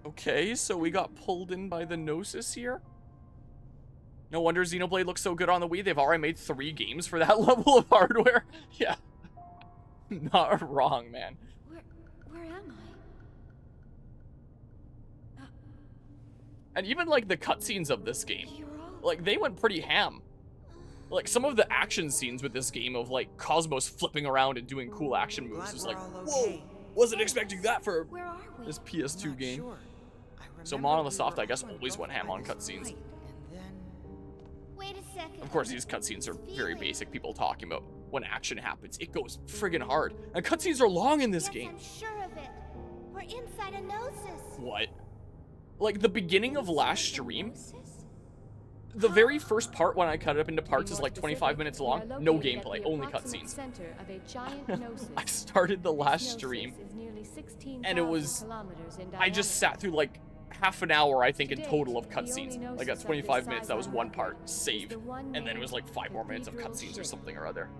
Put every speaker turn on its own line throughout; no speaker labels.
Okay, so we got pulled in by the Gnosis here. No wonder Xenoblade looks so good on the Wii. They've already made 3 games for that level of hardware. Yeah. Not wrong, man.
Where am I?
And even, like, the cutscenes of this game, like, they went pretty ham. Like, some of the action scenes with this game of, like, Cosmos flipping around and doing cool action moves is like, whoa, wasn't expecting that for this PS2 game. So Monolith Soft, I guess, always went ham on cutscenes.
Wait a second.
Of course, these cutscenes are very basic, people talking about when action happens. It goes friggin' hard. And cutscenes are long in this game.
I'm sure of it. We're inside a Gnosis.
What? Like, the beginning of last stream, the very first part when I cut it up into parts is like 25 minutes long. No gameplay, only cutscenes. I started the last stream, and it was... I just sat through like half an hour, I think, in total of cutscenes. Like at 25 minutes, that was one part, save. And then it was like 5 more minutes of cutscenes or something or other.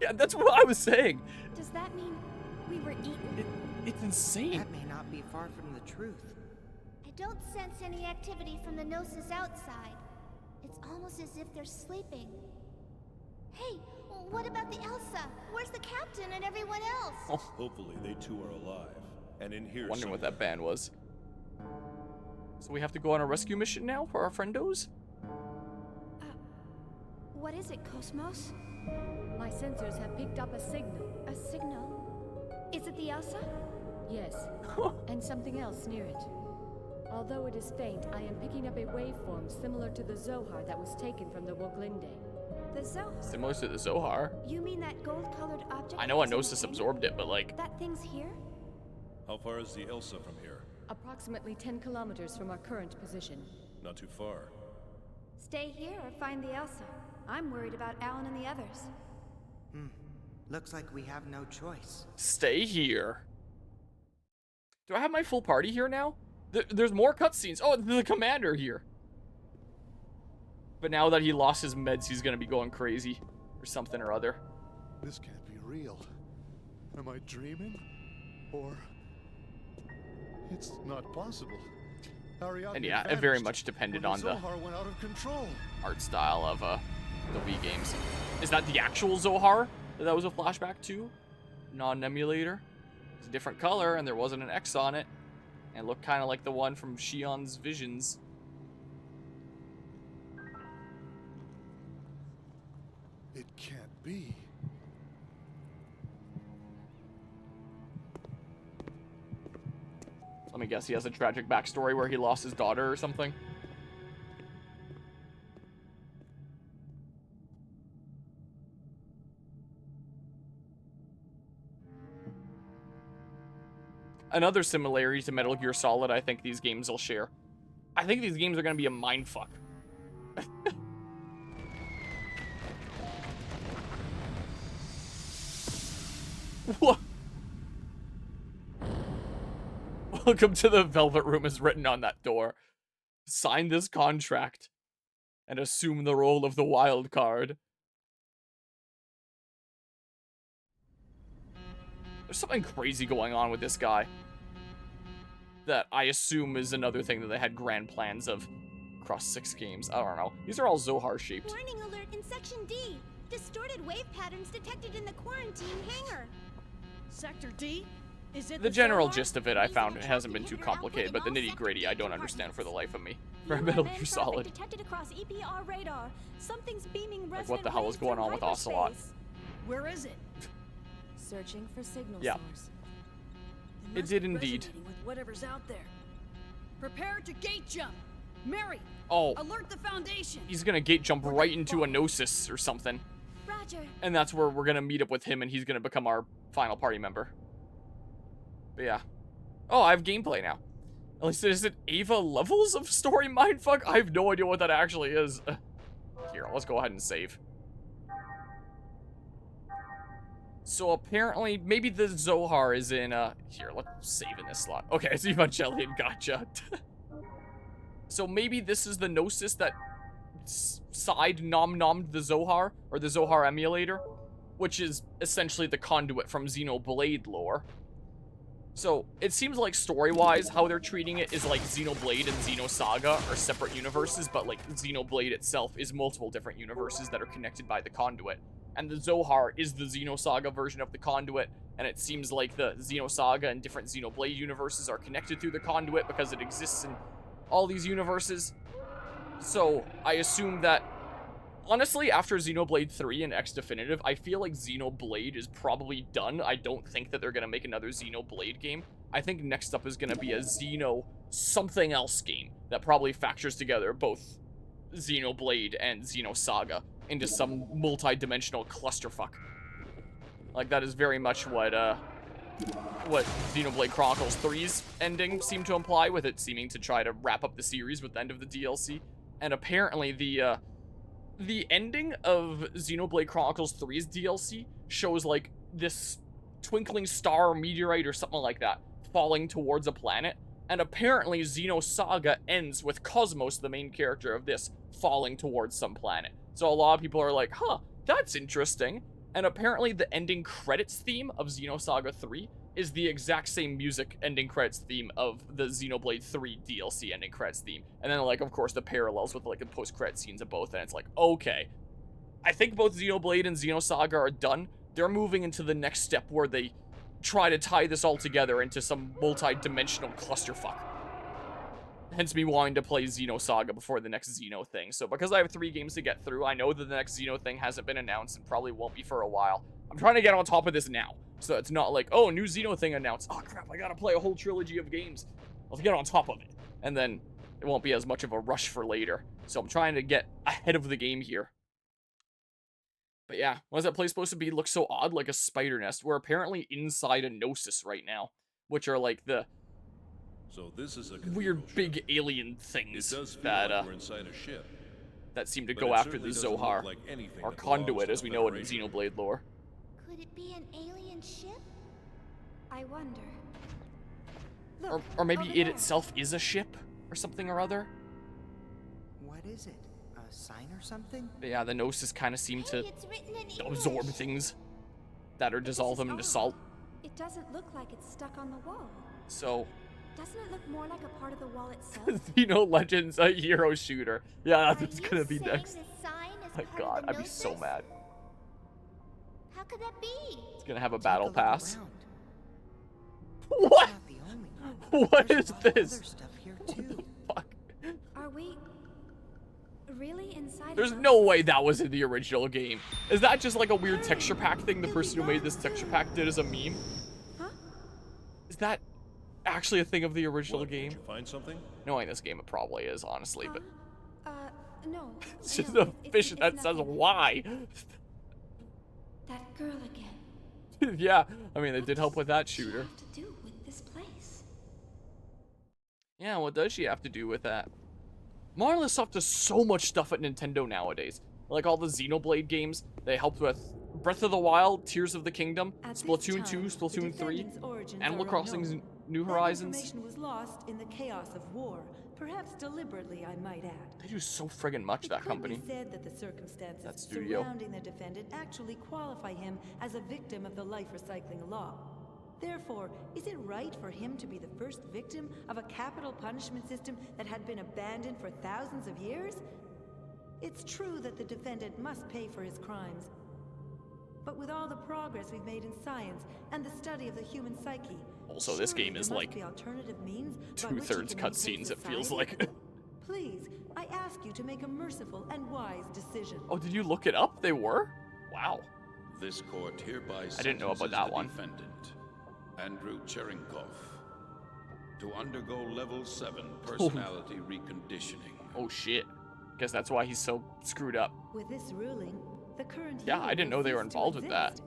Yeah, that's what I was saying.
Does that mean we were eaten?
It's insane.
That may not be far from the truth.
I don't sense any activity from the Gnosis outside. It's almost as if they're sleeping. Hey, what about the Elsa? Where's the captain and everyone else?
Oh.
Hopefully they too are alive. And in here
Wondering what that band was. So we have to go on a rescue mission now for our friendos?
What is it, Cosmos?
My sensors have picked up a signal.
A signal? Is it the Elsa?
Yes, and something else near it. Although it is faint, I am picking up a waveform similar to the Zohar that was taken from the Woglinde.
The Zohar?
Similar to the Zohar?
You mean that gold-colored object?
I know a Gnosis absorbed it, but like...
That thing's here?
How far is the Elsa from here?
Approximately 10 kilometers from our current position.
Not too far.
Stay here or find the Elsa. I'm worried about Alan and the others.
Looks like we have no choice.
Stay here. Do I have my full party here now? There's more cutscenes. Oh, the commander here. But now that he lost his meds, he's gonna be going crazy. Or something or other.
This can't be real. Am I dreaming? Or... it's not possible.
And yeah, it very much depended on the
went out of control.
art style of the Wii games. Is that the actual Zohar that was a flashback to? Non-emulator? It's a different color and there wasn't an X on it. And looked kind of like the one from Shion's Visions.
It can't be.
Let me guess, he has a tragic backstory where he lost his daughter or something. Another similarity to Metal Gear Solid I think these games will share. I think these games are going to be a mindfuck. What? Welcome to the Velvet Room is written on that door. Sign this contract and assume the role of the wild card. There's something crazy going on with this guy that I assume is another thing that they had grand plans of across 6 games. I don't know. These are all Zohar shaped.
Warning alert in Section D. Distorted wave patterns detected in the quarantine hangar.
Sector D? Is it
The general gist of it I found it hasn't been too complicated, but the nitty-gritty I don't understand for the life of me. For Metal Gear Solid.
Detected across EPR radar. Something's beaming
Like what the hell is going on with Ocelot?
Where is it?
Searching for signal
Yeah.
source.
It did indeed.
With whatever's out there. Prepare to gate jump. Mary,
Oh,
alert the Foundation.
he's gonna gate jump right into a Gnosis or something.
Roger.
And that's where we're gonna meet up with him and he's gonna become our final party member. But yeah. Oh, I have gameplay now. At least is it Ava levels of story mindfuck? I have no idea what that actually is. Here, let's go ahead and save. So apparently, maybe the Zohar is in, here, let's save in this slot. Okay, it's Evangelion, gotcha. So maybe this is the Gnosis that side nom-nommed the Zohar, or the Zohar emulator, which is essentially the conduit from Xenoblade lore. So, it seems like story-wise, how they're treating it is like Xenoblade and Xenosaga are separate universes, but like Xenoblade itself is multiple different universes that are connected by the conduit. And the Zohar is the Xenosaga version of the conduit, and it seems like the Xenosaga and different Xenoblade universes are connected through the conduit because it exists in all these universes. So, I assume that, honestly, after Xenoblade 3 and X Definitive, I feel like Xenoblade is probably done. I don't think that they're going to make another Xenoblade game. I think next up is going to be a Xeno something else game that probably factors together both Xenoblade and Xenosaga into some multi-dimensional clusterfuck. Like, that is very much what Xenoblade Chronicles 3's ending seemed to imply, with it seeming to try to wrap up the series with the end of the DLC. And apparently the ending of Xenoblade Chronicles 3's DLC shows, like, this twinkling star meteorite or something like that falling towards a planet. And apparently Xenosaga ends with Cosmos, the main character of this, falling towards some planet. So a lot of people are like, huh, that's interesting. And apparently the ending credits theme of Xenosaga 3 is the exact same music ending credits theme of the Xenoblade 3 DLC ending credits theme. And then, like, of course, the parallels with, like, the post-credit scenes of both. And it's like, okay. I think both Xenoblade and Xenosaga are done. They're moving into the next step where they try to tie this all together into some multi-dimensional clusterfuck. Hence me wanting to play Xenosaga before the next Xeno thing. So because I have 3 games to get through, I know that the next Xeno thing hasn't been announced and probably won't be for a while. I'm trying to get on top of this now. So it's not like, oh, new Xeno thing announced. Oh, crap, I gotta play a whole trilogy of games. Let's get on top of it. And then it won't be as much of a rush for later. So I'm trying to get ahead of the game here. But yeah, what's that place supposed to be? Looks so odd, like a spider nest. We're apparently inside a Gnosis right now, which are like the
So this is a
weird
ship.
big alien things
It does feel
that
like we're inside a ship.
that seem to
But
go
it
after the
certainly doesn't look
Zohar,
like anything
or
that belongs
conduit
to
as
the
we know it in
Federation.
Xenoblade lore.
Could it be an alien ship? I wonder.
Or maybe
over
it
there.
itself is a ship, or something or other.
What is it? A sign or something?
But yeah, the Gnosis kind of seem to
Hey, it's written in
absorb
English.
things that are dissolve them into salt.
It doesn't look like it's stuck on the wall.
So,
Doesn't it look more like a part of the wall itself?
Xeno Legends, a hero shooter. Yeah, that's what's
Are
gonna
you
be
saying
next.
this sign is
My
part
god,
of the
I'd be so
Gnosis?
mad.
How could that be?
It's gonna have a
Take
battle
look
pass.
around.
What?
Not the only one.
What
There's
is
a lot of
this?
other stuff here too.
Fuck.
Are we really inside?
There's
of a-
no way that was in the original game. Is that just like a weird texture pack thing the person who made this texture pack did as a meme?
Huh?
Is that actually a thing of the original
What,
game?
Did you find something?
Knowing this game, it probably is, honestly, but
No.
it's just
no,
a fish that says
nothing.
why.
That girl again.
Yeah, I mean, they
What
did help with
does
that
she
shooter.
have to do with this place?
Yeah, what does she have to do with that? Monolith Soft does so much stuff at Nintendo nowadays. Like all the Xenoblade games, they helped with Breath of the Wild, Tears of the Kingdom,
At this
Splatoon 2,
time,
Splatoon
the
3,
defendant's origins
Animal
are
Crossing
unknown.
New
That
Horizons.
information was lost in the chaos of war, perhaps deliberately, I might add.
They do so friggin' much, that
It could
company.
be said that the circumstances
That studio.
surrounding the defendant actually qualify him as a victim of the life recycling law. Therefore, is it right for him to be the first victim of a capital punishment system that had been abandoned for thousands of years? It's true that the defendant must pay for his crimes. But with all the progress we've made in science and the study of the human psyche,
Also, this
surely
game is
there must
like
be alternative means by which he
two-thirds
can maintain
cutscenes, it feels
society.
like.
Please, I ask you to make a merciful and wise decision.
Oh, did you look it up? They were? Wow.
This court hereby
I didn't know about
sentences
that
the
one.
defendant, Andrew Cherenkov, to undergo level 7 personality reconditioning.
Oh shit. Guess that's why he's so screwed up.
With this ruling, the current
Yeah,
you
I didn't
will
know they were
cease to
involved with that.
exist.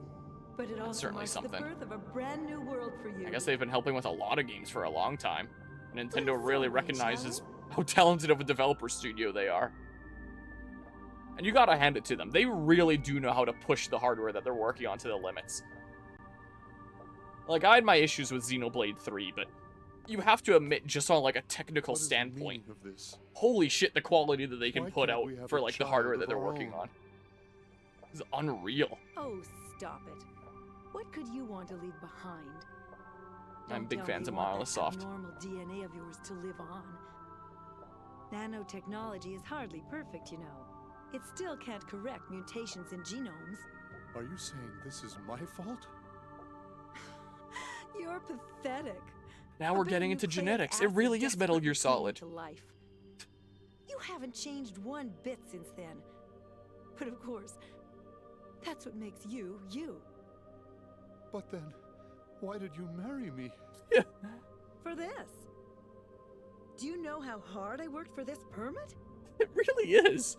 But it also
certainly
marks
something.
the birth of a brand new world for you.
I guess they've been helping with a lot of games for a long time. And Nintendo
Let's
really
celebrate,
recognizes
shall
how talented of a developer studio they are. And you gotta hand it to them. They really do know how to push the hardware that they're working on to the limits. Like, I had my issues with Xenoblade 3, but you have to admit, just on like a technical
What is the
standpoint,
meaning of this?
holy shit, the quality that they can
Why
put
can't
out
we have
for
a
like the
child
hardware
of
that they're
our
working
own?
on is unreal.
Oh, stop it. What could you want to leave behind?
I'm big
tell
fans
me
of
you want
Monolith
that
Soft.
abnormal DNA of yours to live on. Nanotechnology is hardly perfect, you know. It still can't correct mutations in genomes.
Are you saying this is my fault?
You're pathetic.
Now
A
we're
bit
getting
of
into
nucleic
genetics. It
acid
really is Metal
desperately
Gear Solid.
clinging to life. You haven't changed one bit since then. But of course, that's what makes you, you.
But then, why did you marry me?
For this. Do you know how hard I worked for this permit?
It really is.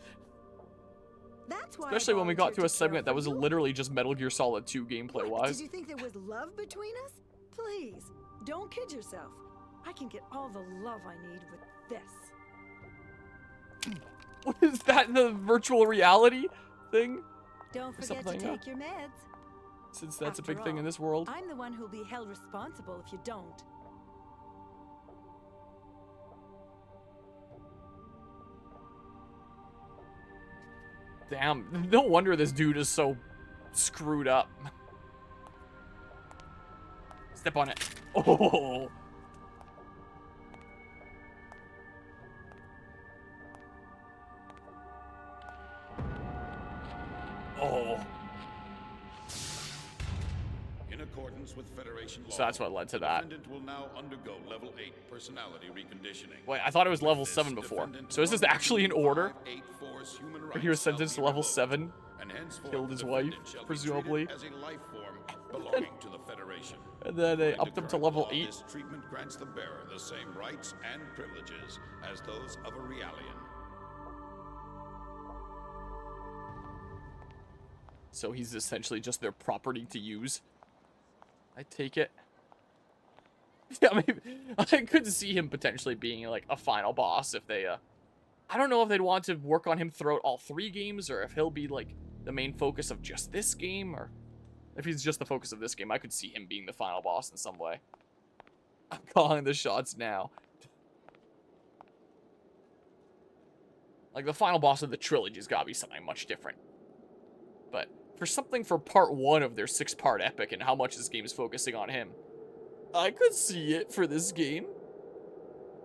That's why.
Especially when we got to a
care
segment that
for
was
you.
literally just Metal Gear Solid 2 gameplay
What,
wise.
did you think there was love between us? Please, don't kid yourself. I can get all the love I need with this.
What is that, the virtual reality thing?
Don't forget to
something,
take your meds.
Since that's
After
a big thing
all,
in this world.
I'm the one who'll be held responsible if you don't.
Damn, no wonder this dude is so screwed up. Step on it. Oh. Oh.
In accordance with Federation law,
So that's what led to that.
defendant will now undergo level 8 personality reconditioning.
Wait, I thought it was level
This
7 before.
defendant
So is this actually in order?
125 8-force human
Or
rights
he was
shall
sentenced
be
to level
revoked,
7,
and henceforth
killed his
the
wife,
defendant shall be
presumably.
treated as a life form belonging to the Federation.
and then they
According
upped him to
current
level
law,
8.
This treatment grants the bearer the same rights and privileges as those of a Realian.
So he's essentially just their property to use. I take it. Yeah, maybe I could see him potentially being like a final boss if they I don't know if they'd want to work on him throughout all 3 games, or if he'll be like the main focus of just this game, or if he's just the focus of this game. I could see him being the final boss in some way. I'm calling the shots now. Like, the final boss of the trilogy's gotta be something much different. But for something for part 1 of their 6-part epic and how much this game is focusing on him, I could see it for this game.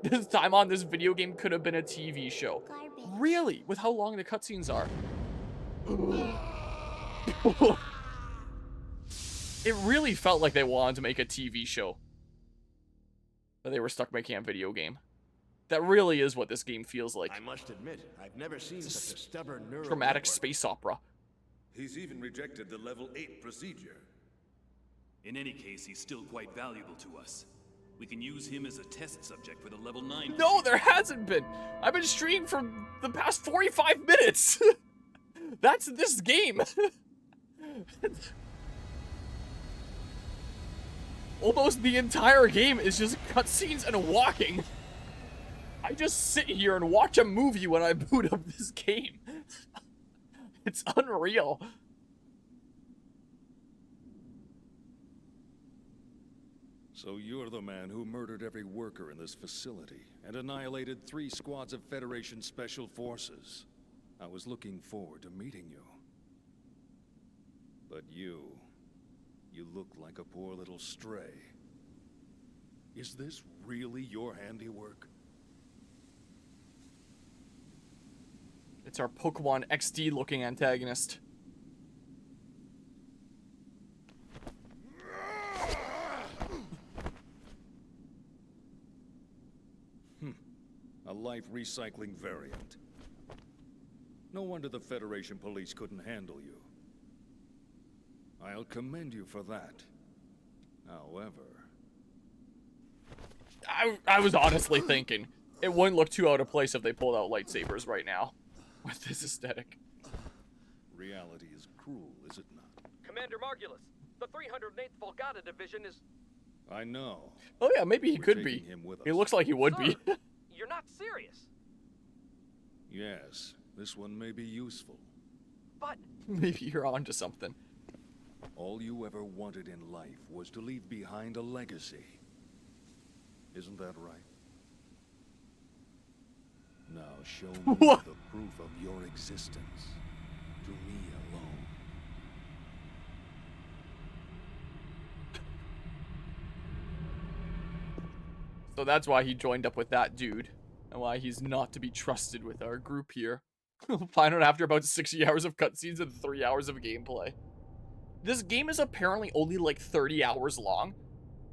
This time on this video game could have been a TV show.
Garbage.
Really? With how long the cutscenes are. It really felt like they wanted to make a TV show. But they were stuck making a video game. That really is what this game feels like.
I must admit, I've never seen such a stubborn neural
Dramatic
network.
space opera.
He's even rejected the level 8 procedure.
In any case, he's still quite valuable to us. We can use him as a test subject for the level 9.
No, there hasn't been. I've been streaming for the past 45 minutes. That's this game. Almost the entire game is just cutscenes and walking. I just sit here and watch a movie when I boot up this game. It's unreal.
So you're the man who murdered every worker in this facility and annihilated 3 squads of Federation Special Forces. I was looking forward to meeting you. But you look like a poor little stray. Is this really your handiwork?
It's our Pokemon XD looking antagonist.
A life recycling variant. No wonder the Federation police couldn't handle you. I'll commend you for that. However...
I was honestly thinking it wouldn't look too out of place if they pulled out lightsabers right now with this aesthetic.
Reality is cruel, is it not?
Commander Margulis, the 308th Volgata Division is...
I know.
Oh yeah, maybe he
We're
could be.
taking him with
He
us.
looks like he would be.
You're not serious.
Yes, this one may be useful.
But...
Maybe you're onto something.
All you ever wanted in life was to leave behind a legacy. Isn't that right? Now show me
What?
the proof of your existence. To me alone.
So that's why he joined up with that dude. And why he's not to be trusted with our group here. We'll find out after about 60 hours of cutscenes and 3 hours of gameplay. This game is apparently only like 30 hours long.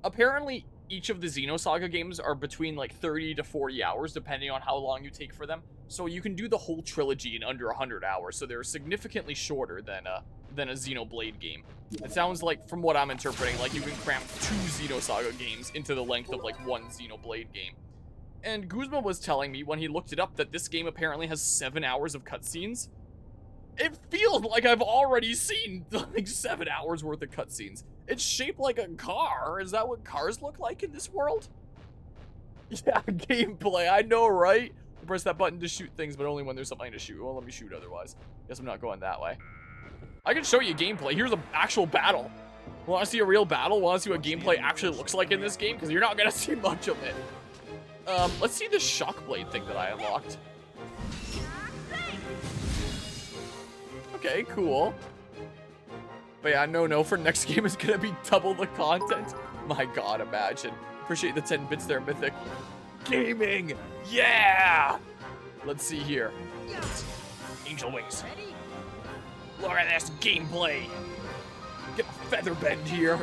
Apparently, each of the Xenosaga games are between like 30 to 40 hours, depending on how long you take for them. So you can do the whole trilogy in under 100 hours, so they're significantly shorter than a Xenoblade game. It sounds like, from what I'm interpreting, like you can cram 2 Xenosaga games into the length of like 1 Xenoblade game. And Guzma was telling me when he looked it up that this game apparently has 7 hours of cutscenes. It feels like I've already seen like 7 hours worth of cutscenes. It's shaped like a car. Is that what cars look like in this world? Yeah, gameplay. I know, right? Press that button to shoot things, but only when there's something to shoot. It won't let me shoot otherwise. Guess I'm not going that way. I can show you gameplay. Here's an actual battle. Want to see a real battle? Want to see what gameplay actually looks like in this game? Because you're not going to see much of it. Let's see the Shockblade thing that I unlocked. Okay, cool. But yeah, no, for next game it's gonna be double the content. My god, imagine. Appreciate the 10 bits there, Mythic. Gaming! Yeah! Let's see here. Angel Wings. Look at this gameplay. Get a feather bend here.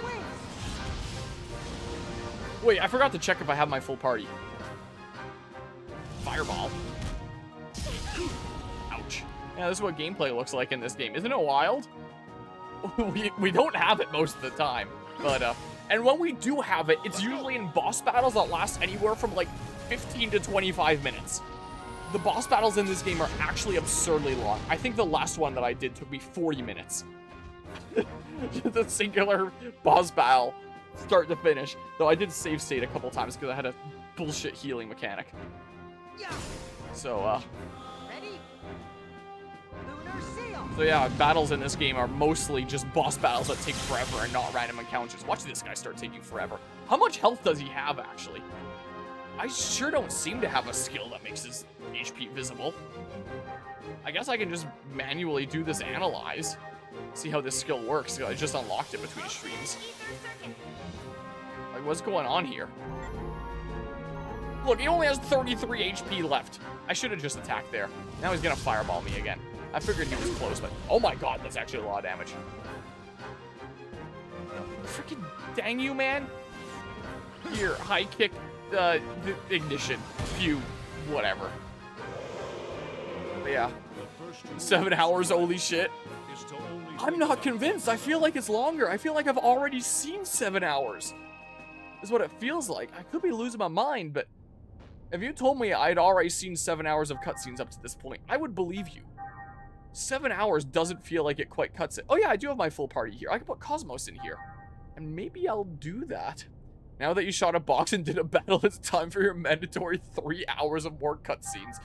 Wait, I forgot to check if I have my full party. Fireball. Ouch. Yeah, this is what gameplay looks like in this game. Isn't it wild? we don't have it most of the time. But, and when we do have it, it's usually in boss battles that last anywhere from, like, 15 to 25 minutes. The boss battles in this game are actually absurdly long. I think the last one that I did took me 40 minutes. The singular boss battle, start to finish. Though I did save state a couple times because I had a bullshit healing mechanic. So, so yeah, battles in this game are mostly just boss battles that take forever and not random encounters. Watch this guy start taking forever. How much health does he have, actually? I sure don't seem to have a skill that makes his HP visible. I guess I can just manually do this analyze. See how this skill works. I just unlocked it between streams. Like, what's going on here? Look, he only has 33 HP left. I should have just attacked there. Now he's gonna fireball me again. I figured he was close, but oh my god, that's actually a lot of damage. Freaking dang you, man. Here, high kick, ignition, view, whatever. But yeah, 7 hours, holy shit. I'm not convinced. I feel like it's longer. I feel like I've already seen 7 hours. Is what it feels like. I could be losing my mind, but if you told me I'd already seen 7 hours of cutscenes up to this point, I would believe you. 7 hours doesn't feel like it quite cuts it. Oh yeah, I do have my full party here. I can put Cosmos in here. And maybe I'll do that. Now that you shot a box and did a battle, it's time for your mandatory 3 hours of more cutscenes.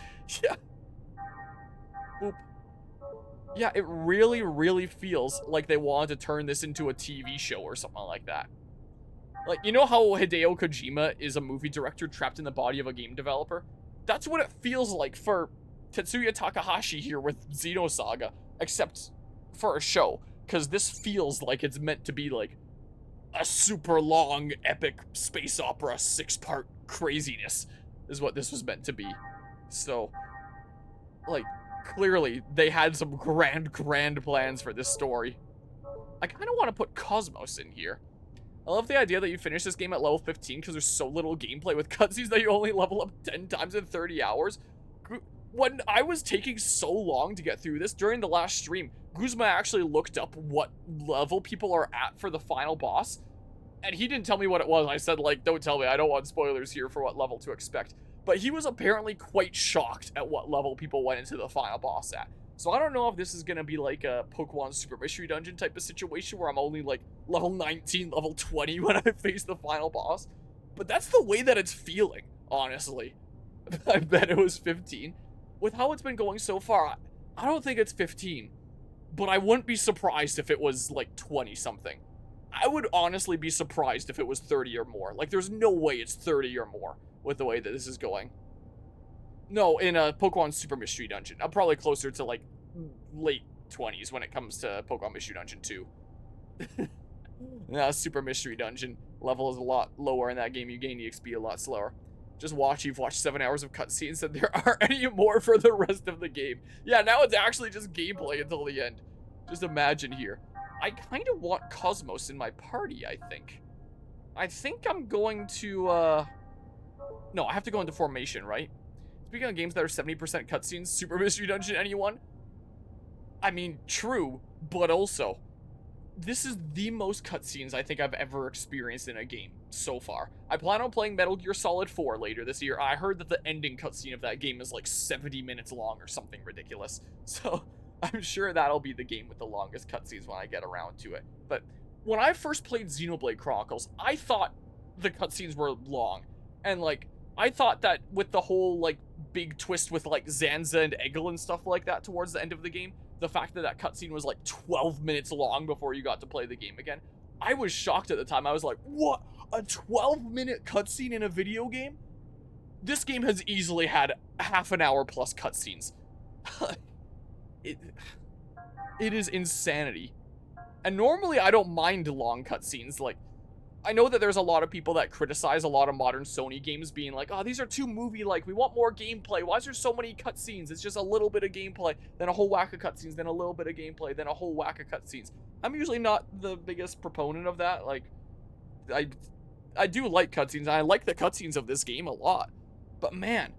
Yeah. Boop. Yeah, it really, really feels like they wanted to turn this into a TV show or something like that. Like, you know how Hideo Kojima is a movie director trapped in the body of a game developer? That's what it feels like for Tetsuya Takahashi here with Xenosaga, except for a show. Because this feels like it's meant to be like a super long, epic space opera 6-part craziness is what this was meant to be. So, like, clearly they had some grand plans for this story. I kind of want to put Cosmos in here. I love the idea that you finish this game at level 15 because there's so little gameplay with cutscenes that you only level up 10 times in 30 hours. When I was taking so long to get through this during the last stream, Guzma actually looked up what level people are at for the final boss. And he didn't tell me what it was. I said, like, don't tell me. I don't want spoilers here for what level to expect. But he was apparently quite shocked at what level people went into the final boss at. So I don't know if this is going to be like a Pokemon Super Mystery Dungeon type of situation where I'm only like level 19, level 20 when I face the final boss. But that's the way that it's feeling, honestly. I bet it was 15. With how it's been going so far, I don't think it's 15. But I wouldn't be surprised if it was like 20 something. I would honestly be surprised if it was 30 or more. Like, there's no way it's 30 or more with the way that this is going. No, in a Pokemon Super Mystery Dungeon. I'm probably closer to, like, late 20s when it comes to Pokemon Mystery Dungeon 2. Super Mystery Dungeon. level is a lot lower in that game. You gain EXP a lot slower. Just watch, you've watched 7 hours of cutscenes and there aren't any more for the rest of the game. Yeah, now it's actually just gameplay until the end. Just imagine here. I kind of want Cosmos in my party, I think. I think I'm going to, no, I have to go into formation, right? Speaking of games that are 70% cutscenes, Super Mystery Dungeon, anyone? I mean, true, but also, this is the most cutscenes I think I've ever experienced in a game so far. I plan on playing Metal Gear Solid 4 later this year. I heard that the ending cutscene of that game is like 70 minutes long or something ridiculous. So I'm sure that'll be the game with the longest cutscenes when I get around to it. But when I first played Xenoblade Chronicles, I thought the cutscenes were long. And like, I thought that with the whole like big twist with like Zanza and Eggle and stuff like that towards the end of the game, the fact that that cutscene was like 12 minutes long before you got to play the game again, I was shocked at the time. I was like, what? A 12-minute cutscene in a video game? This game has easily had half an hour plus cutscenes. It is insanity. And normally I don't mind long cutscenes. Like, I know that there's a lot of people that criticize a lot of modern Sony games being like, oh, these are too movie-like. We want more gameplay. Why is there so many cutscenes? It's just a little bit of gameplay, then a whole whack of cutscenes, then a little bit of gameplay, then a whole whack of cutscenes. I'm usually not the biggest proponent of that. Like, I do like cutscenes. I like the cutscenes of this game a lot. But man,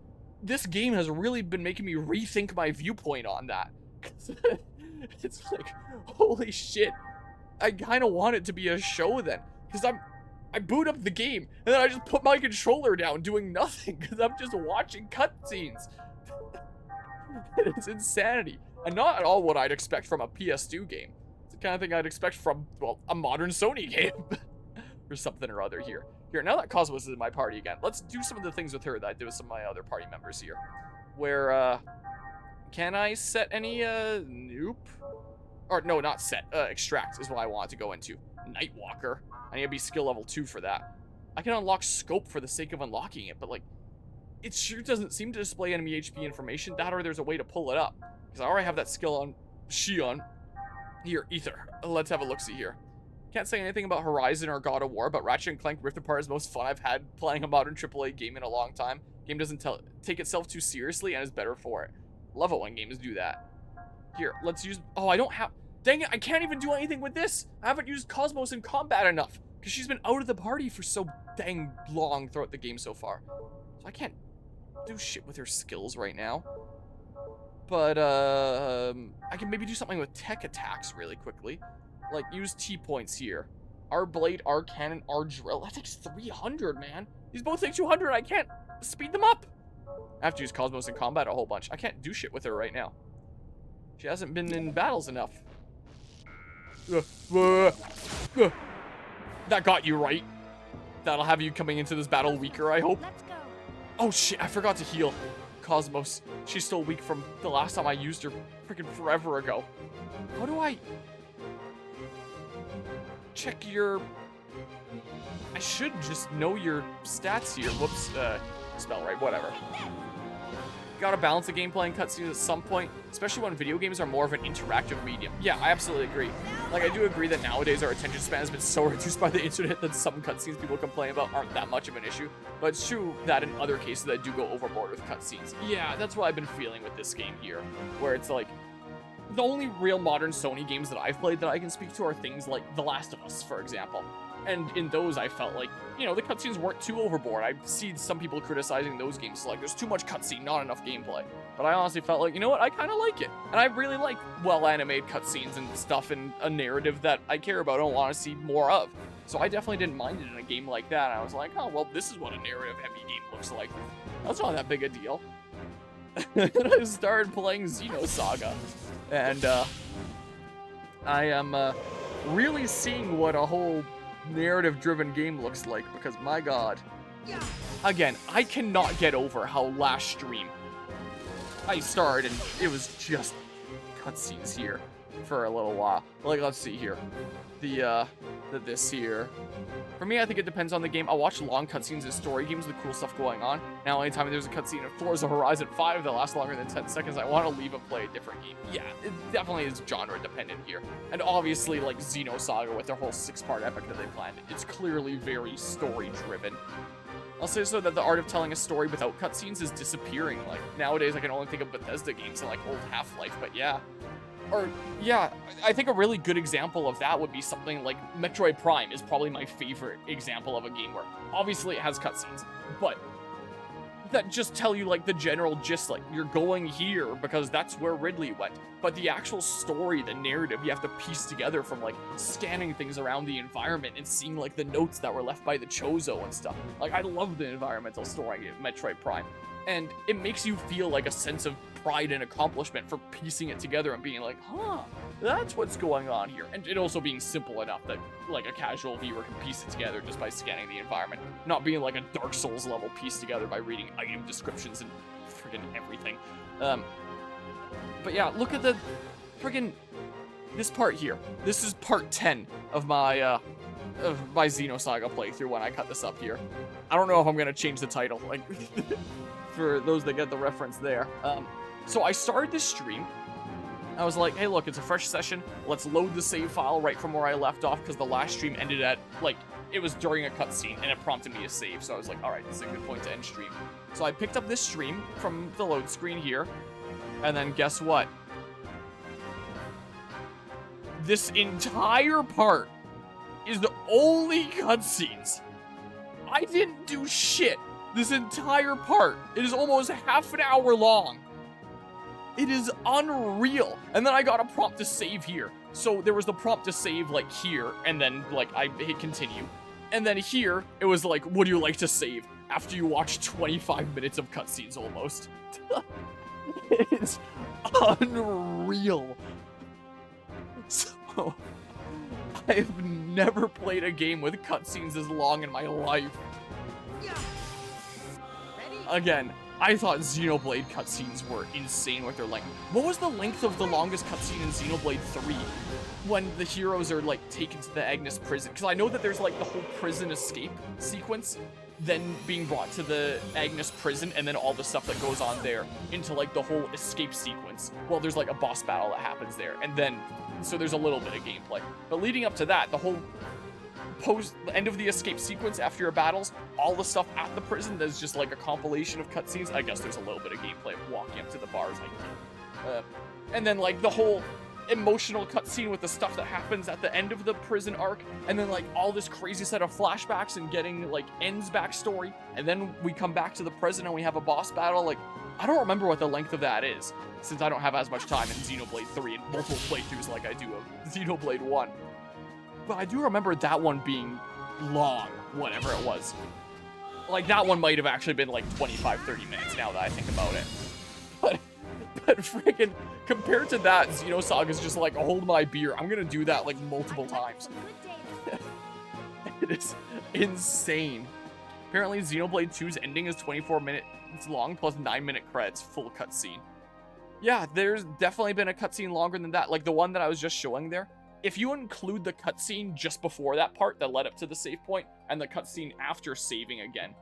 this game has really been making me rethink my viewpoint on that. It's like, holy shit. I kind of want it to be a show then. Because I boot up the game, and then I just put my controller down doing nothing, because I'm just watching cutscenes. It's insanity. And not at all what I'd expect from a PS2 game. It's the kind of thing I'd expect from, well, a modern Sony game. Or something or other here. Here, now that Cosmos is in my party again, let's do some of the things with her that I did with some of my other party members here. Where, can I set any, nope. Or, no, not set. Extract is what I want to go into. Nightwalker. I need to be skill level 2 for that. I can unlock scope for the sake of unlocking it, but like, it sure doesn't seem to display enemy HP information. That or there's a way to pull it up. Because I already have that skill on Shion. Here, Ether. Let's have a look-see here. Can't say anything about Horizon or God of War, but Ratchet & Clank Rift Apart is the most fun I've had playing a modern AAA game in a long time. Game doesn't take itself too seriously and is better for it. Love it when games do that. Here, let's use... Oh, I don't have... Dang it, I can't even do anything with this. I haven't used Cosmos in combat enough because she's been out of the party for so dang long throughout the game so far. So I can't do shit with her skills right now. But, I can maybe do something with tech attacks really quickly. Like, use T-points here. R Blade, R Cannon, R Drill. That takes 300, man. These both take 200. I can't speed them up. I have to use Cosmos in combat a whole bunch. I can't do shit with her right now. She hasn't been in battles enough. That got you right. That'll have you coming into this battle weaker, I hope.
Let's go.
Oh shit, I forgot to heal Cosmos. She's still weak from the last time I used her freaking forever ago. How do I check your... I should just know your stats here. Whoops, spell right, whatever. Gotta balance the gameplay and cutscenes at some point, especially when video games are more of an interactive medium. Yeah, I absolutely agree. Like, I do agree that nowadays our attention span has been so reduced by the internet that some cutscenes people complain about aren't that much of an issue. But it's true that in other cases I do go overboard with cutscenes. Yeah, that's what I've been feeling with this game here, where it's like, the only real modern Sony games that I've played that I can speak to are things like The Last of Us, for example. And in those, I felt like, you know, the cutscenes weren't too overboard. I see some people criticizing those games, like, there's too much cutscene, not enough gameplay. But I honestly felt like, you know what, I kind of like it. And I really like well-animated cutscenes and stuff and a narrative that I care about and want to see more of. So I definitely didn't mind it in a game like that. I was like, oh, well, this is what a narrative-heavy game looks like. That's not that big a deal. And I started playing Xenosaga. And, I am, really seeing what a whole narrative-driven game looks like, because my god. Again, I cannot get over how last stream I started and it was just cutscenes here. for a little while. Like, let's see here. This here. For me, I think it depends on the game. I'll watch long cutscenes in story games with cool stuff going on. Now, anytime there's a cutscene in Forza Horizon 5 that lasts longer than 10 seconds, I want to leave and play a different game. Yeah, it definitely is genre dependent here. And obviously, like Xenosaga with their whole 6-part epic that they planned, it's clearly very story driven. I'll say so that the art of telling a story without cutscenes is disappearing. Like, nowadays I can only think of Bethesda games and like old Half-Life, but yeah. Or, yeah, I think a really good example of that would be something like Metroid Prime is probably my favorite example of a game where obviously it has cutscenes, but that just tell you like the general gist, like you're going here because that's where Ridley went. But the actual story, the narrative, you have to piece together from like scanning things around the environment and seeing like the notes that were left by the Chozo and stuff. Like I love the environmental story in Metroid Prime. And it makes you feel like a sense of pride and accomplishment for piecing it together and being like, huh, that's what's going on here. And it also being simple enough that like a casual viewer can piece it together just by scanning the environment. Not being like a Dark Souls level pieced together by reading item descriptions and friggin' everything. But yeah, look at the friggin' this part here. This is part 10 of my Xenosaga playthrough when I cut this up here. I don't know if I'm gonna change the title, like for those that get the reference there. So I started this stream. I was like, hey, look, it's a fresh session. Let's load the save file right from where I left off because the last stream ended at, like, it was during a cutscene and it prompted me to save. So I was like, all right, this is a good point to end stream. So I picked up this stream from the load screen here. And then guess what? This entire part is the only cutscenes. I didn't do shit. This entire part. It is almost half an hour long. It is unreal. And then I got a prompt to save here. So there was the prompt to save like here, and then like I hit continue. And then here, it was like, would you like to save? After you watch 25 minutes of cutscenes almost. It's unreal. So, I've never played a game with cutscenes as long in my life. Again, I thought Xenoblade cutscenes were insane with their length. What was the length of the longest cutscene in Xenoblade 3? When the heroes are, like, taken to the Agnes prison? Because I know that there's, like, the whole prison escape sequence, then being brought to the Agnes prison, and then all the stuff that goes on there into, like, the whole escape sequence. Well, there's, like, a boss battle that happens there, and then, so there's a little bit of gameplay. But leading up to that, the whole the end of the escape sequence after your battles, all the stuff at the prison, there's just like a compilation of cutscenes. I guess there's a little bit of gameplay of walking up to the bars, and then like the whole emotional cutscene with the stuff that happens at the end of the prison arc, and then like all this crazy set of flashbacks and getting like N's backstory, and then we come back to the prison and we have a boss battle. Like, I don't remember what the length of that is, since I don't have as much time in Xenoblade 3 and multiple playthroughs like I do of Xenoblade 1. But I do remember that one being long, whatever it was. Like, that one might have actually been like 25, 30 minutes now that I think about it. But freaking, compared to that, Xenosaga is just like, hold my beer. I'm gonna do that like multiple times. It is insane. Apparently, Xenoblade 2's ending is 24 minutes long plus 9-minute credits, full cutscene. Yeah, there's definitely been a cutscene longer than that. Like the one that I was just showing there. If you include the cutscene just before that part that led up to the save point, and the cutscene after saving again,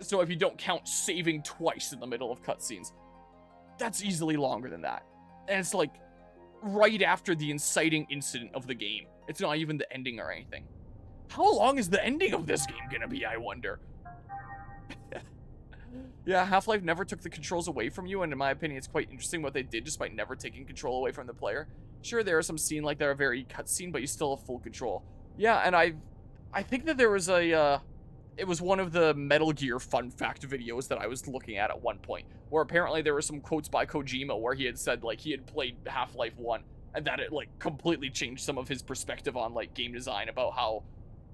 so if you don't count saving twice in the middle of cutscenes, that's easily longer than that. And it's like right after the inciting incident of the game. It's not even the ending or anything. How long is the ending of this game gonna be, I wonder? Yeah, Half-Life never took the controls away from you, and in my opinion, it's quite interesting what they did despite never taking control away from the player. Sure, there are some scenes like that are very cutscene, but you still have full control. Yeah, and I think that there was a, it was one of the Metal Gear fun fact videos that I was looking at one point, where apparently there were some quotes by Kojima where he had said, like, he had played Half-Life 1, and that it, like, completely changed some of his perspective on, like, game design about how,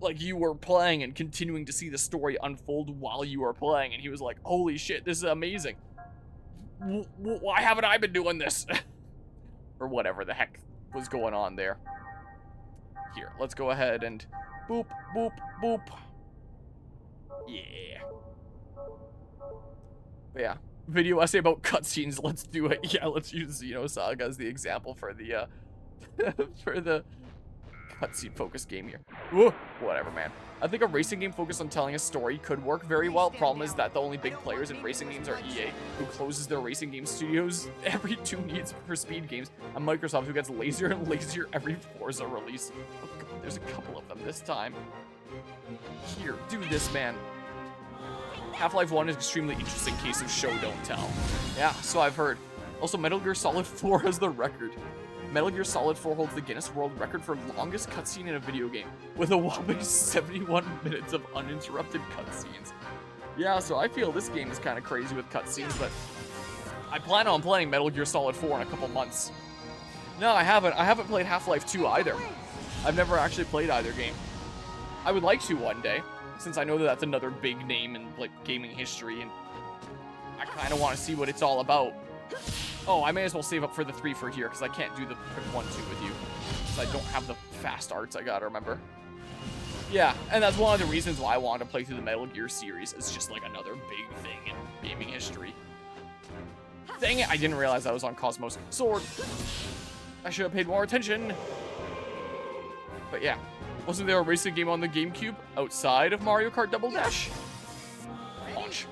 like, you were playing and continuing to see the story unfold while you were playing, and he was like, holy shit, this is amazing. Why haven't I been doing this? Or whatever the heck was going on there. Here, let's go ahead and boop, boop, boop. Yeah. But yeah, video essay about cutscenes, let's do it. Yeah, let's use Xenosaga as the example for the for the cutscene focused game here. Whoa, whatever, man. I think a racing game focused on telling a story could work very well. Problem is that the only big players in racing games are EA, who closes their racing game studios every 2 years for speed games, and Microsoft, who gets lazier and lazier every Forza release. Oh God, there's a couple of them this time. Here, do this, man. Half-Life 1 is an extremely interesting case of show don't tell. Yeah, so I've heard. Also, Metal Gear Solid 4 has the record. Metal Gear Solid 4 holds the Guinness World Record for longest cutscene in a video game, with a whopping 71 minutes of uninterrupted cutscenes. Yeah, so I feel this game is kind of crazy with cutscenes, but I plan on playing Metal Gear Solid 4 in a couple months. No, I haven't. I haven't played Half-Life 2 either. I've never actually played either game. I would like to one day, since I know that that's another big name in like gaming history, and I kind of want to see what it's all about. Oh, I may as well save up for the 3 for here, because I can't do the quick 1-2 with you, because I don't have the fast arts, I gotta remember. Yeah, and that's one of the reasons why I wanted to play through the Metal Gear series. It's just like another big thing in gaming history. Dang it, I didn't realize I was on Cosmos Sword. I should have paid more attention. But yeah, wasn't there a racing game on the GameCube outside of Mario Kart Double Dash? Launch.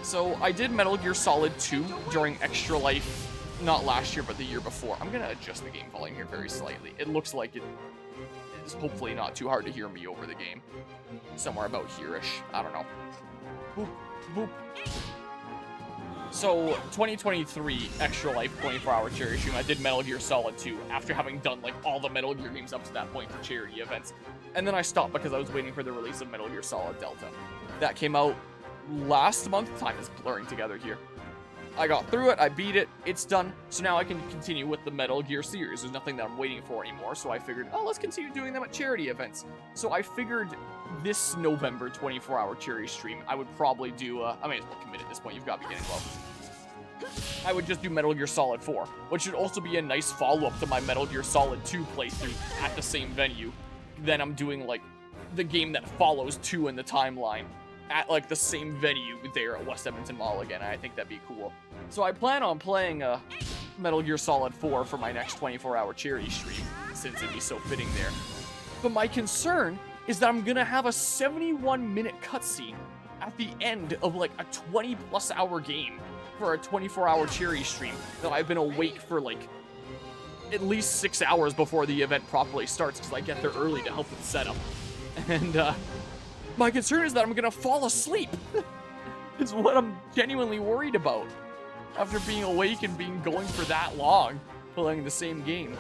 So I did Metal Gear Solid 2 during Extra Life, not last year, but the year before. I'm gonna adjust the game volume here very slightly. It looks like it is hopefully not too hard to hear me over the game. Somewhere about here-ish. I don't know. Boop, boop. So, 2023 Extra Life 24-hour charity stream, I did Metal Gear Solid 2 after having done like all the Metal Gear games up to that point for charity events. And then I stopped because I was waiting for the release of Metal Gear Solid Delta. That came out last month. Time is blurring together here. I got through it, I beat it, it's done, so now I can continue with the Metal Gear series. There's nothing that I'm waiting for anymore, so I figured, oh, let's continue doing them at charity events. So I figured this November 24-hour charity stream, I would probably do, I may as well commit at this point, you've got me getting low. I would just do Metal Gear Solid 4, which should also be a nice follow-up to my Metal Gear Solid 2 playthrough at the same venue. Then I'm doing, like, the game that follows 2 in the timeline at like the same venue there at West Edmonton Mall again. I think that'd be cool. So I plan on playing Metal Gear Solid 4 for my next 24-hour charity stream, since it'd be so fitting there. But my concern is that I'm gonna have a 71-minute cutscene at the end of like a 20+ hour game for a 24-hour charity stream that I've been awake for like at least 6 hours before the event properly starts, because I get there early to help with setup. And my concern is that I'm gonna fall asleep. Is what I'm genuinely worried about. After being awake and being going for that long, playing the same game.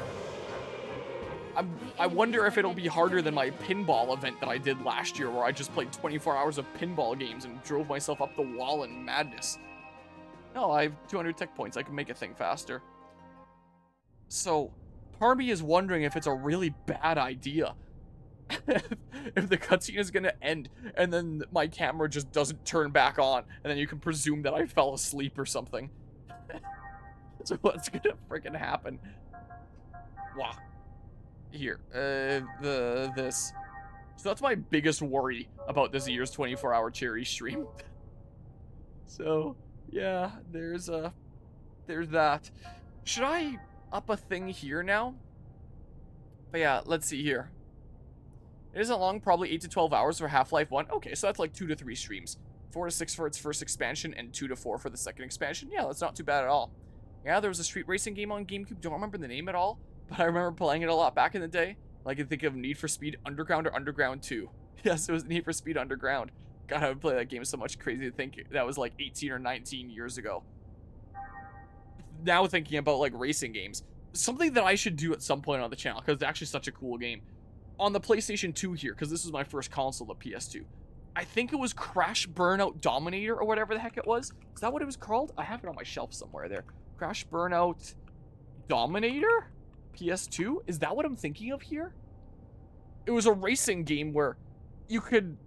I wonder if it'll be harder than my pinball event that I did last year, where I just played 24 hours of pinball games and drove myself up the wall in madness. No, I have 200 tech points. I can make a thing faster. So, part of me is wondering if it's a really bad idea. If the cutscene is gonna end and then my camera just doesn't turn back on, and then you can presume that I fell asleep or something. So what's gonna freaking happen? Wow. Here, this. So that's my biggest worry about this year's 24-hour charity stream. So yeah, there's that. Should I up a thing here now? But yeah, let's see here. It isn't long, probably 8 to 12 hours for Half-Life 1. Okay, so that's like 2 to 3 streams. 4 to 6 for its first expansion, and 2 to 4 for the second expansion. Yeah, that's not too bad at all. Yeah, there was a street racing game on GameCube. Don't remember the name at all, but I remember playing it a lot back in the day. I can think of Need for Speed Underground or Underground 2. Yes, it was Need for Speed Underground. God, I would play that game so much. Crazy to think that was like 18 or 19 years ago. Now thinking about like racing games, something that I should do at some point on the channel, because it's actually such a cool game. On the PlayStation 2 here, because this was my first console, the PS2. I think it was Crash Burnout Dominator or whatever the heck it was. Is that what it was called? I have it on my shelf somewhere there. Crash Burnout Dominator? PS2? Is that what I'm thinking of here? It was a racing game where you could,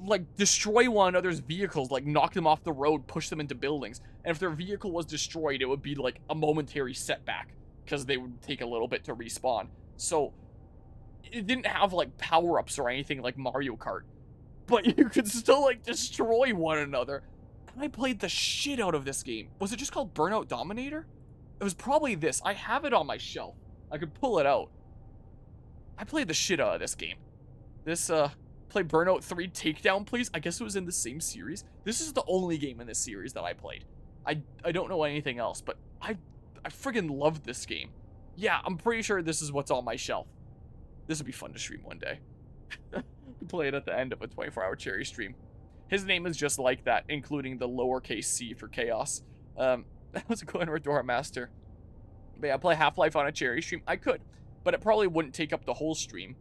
like, destroy one another's vehicles, like, knock them off the road, push them into buildings. And if their vehicle was destroyed, it would be, like, a momentary setback, because they would take a little bit to respawn. So it didn't have like power-ups or anything like Mario Kart, but you could still like destroy one another. And I played the shit out of this game. Was it just called Burnout Dominator? It was probably this. I have it on my shelf. I could pull it out. I played the shit out of this game. This, play Burnout 3 Takedown, please. I guess it was in the same series. This is the only game in this series that I played. I don't know anything else, but I friggin' loved this game. Yeah, I'm pretty sure this is what's on my shelf. This would be fun to stream one day. Play it at the end of a 24-hour cherry stream. His name is just like that, including the lowercase c for chaos. That was a cool Redora Master. But yeah, play Half-Life on a cherry stream. I could, but it probably wouldn't take up the whole stream.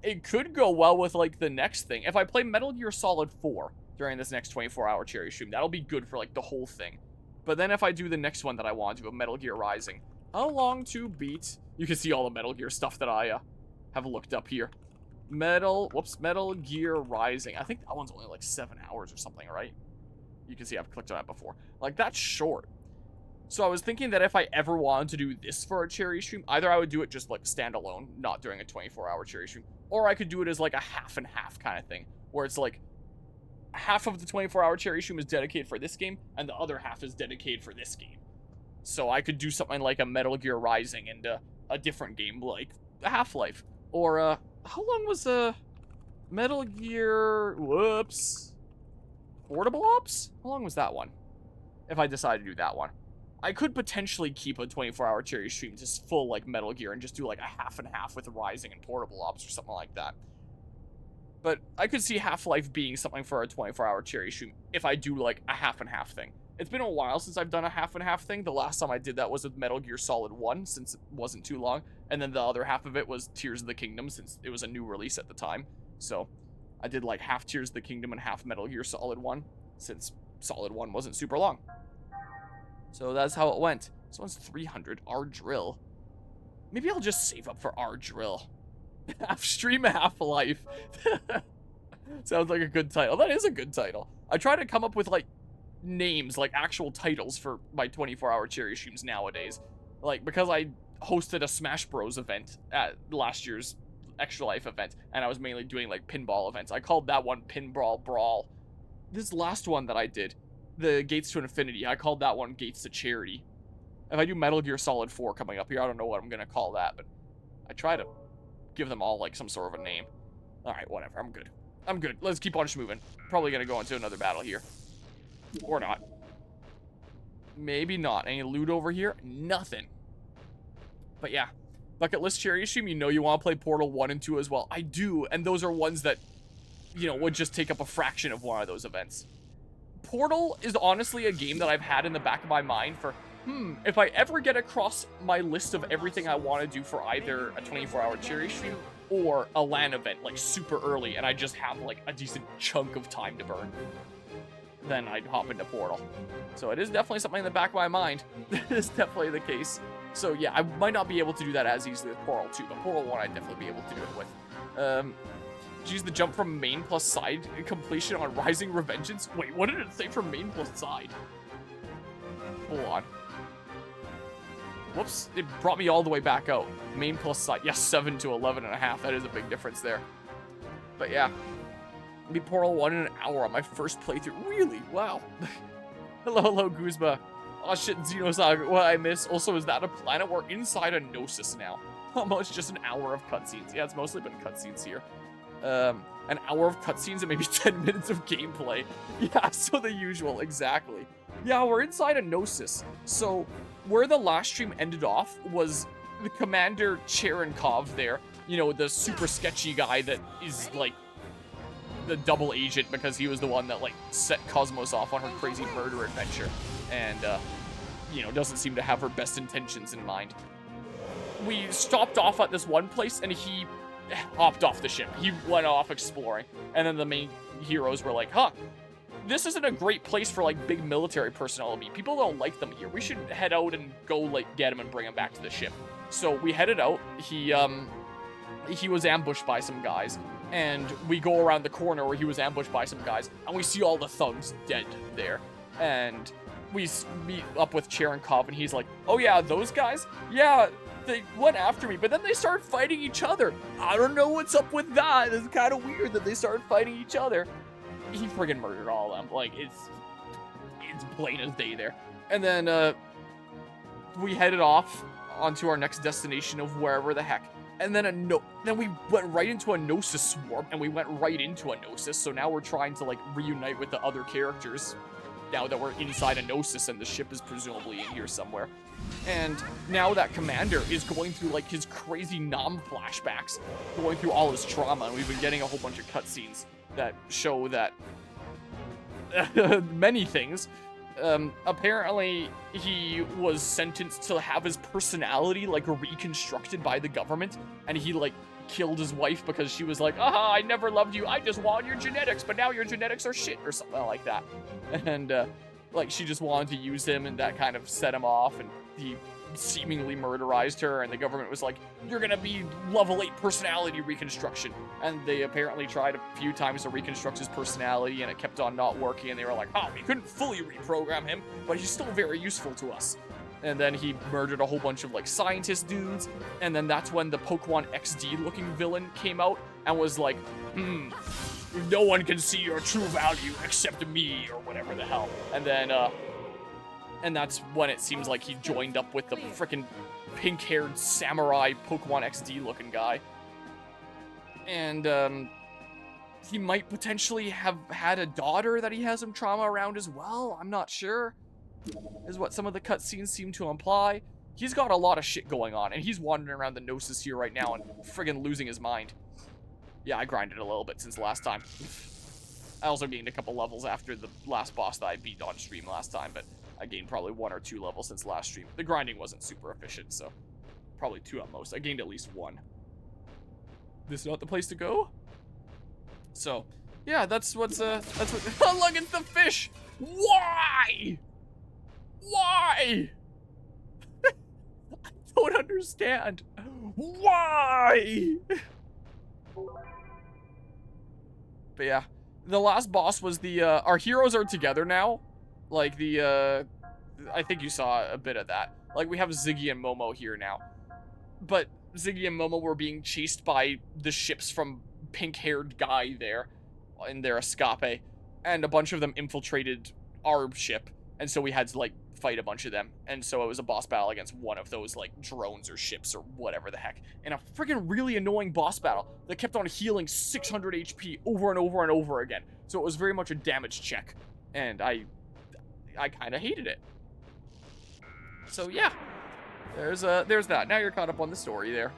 It could go well with, like, the next thing. If I play Metal Gear Solid 4 during this next 24-hour cherry stream, that'll be good for, like, the whole thing. But then if I do the next one that I want to do, a Metal Gear Rising, how long to beat? You can see all the Metal Gear stuff that I have looked up here. Metal Gear Rising. I think that one's only like 7 hours or something, right? You can see I've clicked on that before. Like, that's short. So I was thinking that if I ever wanted to do this for a cherry stream, either I would do it just like standalone, not during a 24-hour cherry stream, or I could do it as like a half and half kind of thing, where it's like half of the 24-hour cherry stream is dedicated for this game, and the other half is dedicated for this game. So I could do something like a Metal Gear Rising and a different game like Half-Life. Or, how long was Metal Gear, Portable Ops? How long was that one? If I decide to do that one. I could potentially keep a 24-hour cherry stream just full like Metal Gear and just do like a half and half with Rising and Portable Ops or something like that. But I could see Half-Life being something for a 24-hour cherry stream if I do like a half and half thing. It's been a while since I've done a half and half thing. The last time I did that was with Metal Gear Solid 1, since it wasn't too long. And then the other half of it was Tears of the Kingdom, since it was a new release at the time. So I did like half Tears of the Kingdom and half Metal Gear Solid 1, since Solid 1 wasn't super long. So that's how it went. This one's 300. R Drill. Maybe I'll just save up for R Drill. Half stream, half life. Sounds like a good title. That is a good title. I try to come up with like names, like actual titles for my 24-hour cherry streams nowadays. Like, because I hosted a Smash Bros event at last year's Extra Life event, and I was mainly doing like pinball events. I called that one Pinball Brawl. This last one that I did, the Gates to Infinity, I called that one Gates to Charity. If I do Metal Gear Solid 4 coming up here, I don't know what I'm gonna call that, but I try to give them all like some sort of a name. Alright, whatever, I'm good. I'm good. Let's keep on just moving. Probably gonna go into another battle here. Or not. Maybe not. Any loot over here? Nothing. But yeah. Bucket list cherry stream, you know you want to play Portal 1 and 2 as well. I do, and those are ones that, you know, would just take up a fraction of one of those events. Portal is honestly a game that I've had in the back of my mind for, if I ever get across my list of everything I want to do for either a 24-hour cherry stream or a LAN event, like super early, and I just have like a decent chunk of time to burn, then I'd hop into Portal. So it is definitely something in the back of my mind. That is definitely the case. So yeah, I might not be able to do that as easily with Portal 2, but Portal 1 I'd definitely be able to do it with. Use the jump from main plus side completion on Rising Revengeance. Wait, what did it say for main plus side? Hold on. Whoops, it brought me all the way back out. Main plus side, yes, 7 to 11.5. That is a big difference there. But yeah, beat Portal 1 in an hour on my first playthrough. Really? Wow. Hello, Guzma. Oh shit, Xenosaga, what I miss. Also, is that a planet? We're inside a Gnosis now. Almost just an hour of cutscenes. Yeah, it's mostly been cutscenes here. An hour of cutscenes and maybe 10 minutes of gameplay. Yeah, so the usual, exactly. Yeah, we're inside a Gnosis. So, where the last stream ended off was the Commander Cherenkov there. You know, the super sketchy guy that is, like, the double agent because he was the one that, like, set Cosmos off on her crazy murder adventure. And, you know, doesn't seem to have her best intentions in mind. We stopped off at this one place and he hopped off the ship. He went off exploring. And then the main heroes were like, huh, this isn't a great place for, like, big military personnel to be. People don't like them here. We should head out and go, like, get him and bring him back to the ship. So we headed out. He was ambushed by some guys. And we go around the corner where he was ambushed by some guys. And we see all the thugs dead there. And we meet up with Cherenkov, and he's like, oh yeah, those guys? Yeah, they went after me, but then they started fighting each other. I don't know what's up with that. It's kind of weird that they started fighting each other. He friggin' murdered all of them. Like, it's plain as day there. And then, we headed off onto our next destination of wherever the heck. And then then we went right into a Gnosis swarm, and we went right into a Gnosis, so now we're trying to, like, reunite with the other characters now that we're inside a Gnosis and the ship is presumably in here somewhere. And now that commander is going through, like, his crazy Nam flashbacks, going through all his trauma, and we've been getting a whole bunch of cutscenes that show that many things. Apparently, he was sentenced to have his personality, like, reconstructed by the government, and he, like, killed his wife because she was like, aha, I never loved you, I just wanted your genetics, but now your genetics are shit, or something like that. And, like, she just wanted to use him, and that kind of set him off, and he seemingly murderized her, and the government was like, you're gonna be level 8 personality reconstruction. And they apparently tried a few times to reconstruct his personality, and it kept on not working, and they were like, oh, we couldn't fully reprogram him, but he's still very useful to us. And then he murdered a whole bunch of, like, scientist dudes, and then that's when the Pokemon XD looking villain came out and was like, no one can see your true value except me, or whatever the hell. And then, and that's when it seems like he joined up with the frickin' pink-haired samurai Pokemon XD looking guy. And, he might potentially have had a daughter that he has some trauma around as well. I'm not sure, is what some of the cutscenes seem to imply. He's got a lot of shit going on, and he's wandering around the Gnosis here right now and friggin' losing his mind. Yeah, I grinded a little bit since last time. I also gained a couple levels after the last boss that I beat on stream last time, but I gained probably 1 or 2 levels since last stream. The grinding wasn't super efficient, so probably 2 at most. I gained at least 1. This is not the place to go? So, yeah, that's what, oh, look, it's the fish! Why? Why? I don't understand. Why? But yeah, the last boss was the, our heroes are together now. Like, the, I think you saw a bit of that. Like, we have Ziggy and Momo here now. But Ziggy and Momo were being chased by the ships from pink-haired guy there in their escape. And a bunch of them infiltrated our ship. And so we had to, like, fight a bunch of them. And so it was a boss battle against one of those, like, drones or ships or whatever the heck. And a freaking really annoying boss battle that kept on healing 600 HP over and over and over again. So it was very much a damage check. And I kind of hated it. So yeah, there's that. Now you're caught up on the story there.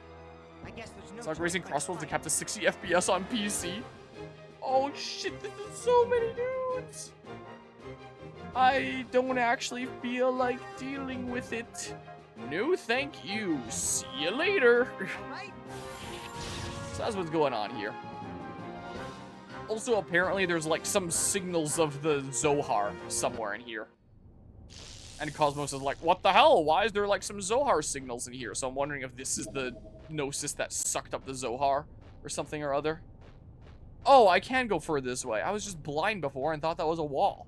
I guess there's no
Sonic Racing Crossroads to cap to 60 FPS on PC. Oh shit, this is so many dudes. I don't actually feel like dealing with it. No, thank you. See you later. So that's what's going on here. Also, apparently, there's like some signals of the Zohar somewhere in here. And Cosmos is like, what the hell? Why is there like some Zohar signals in here? So I'm wondering if this is the Gnosis that sucked up the Zohar or something or other. Oh, I can go further this way. I was just blind before and thought that was a wall.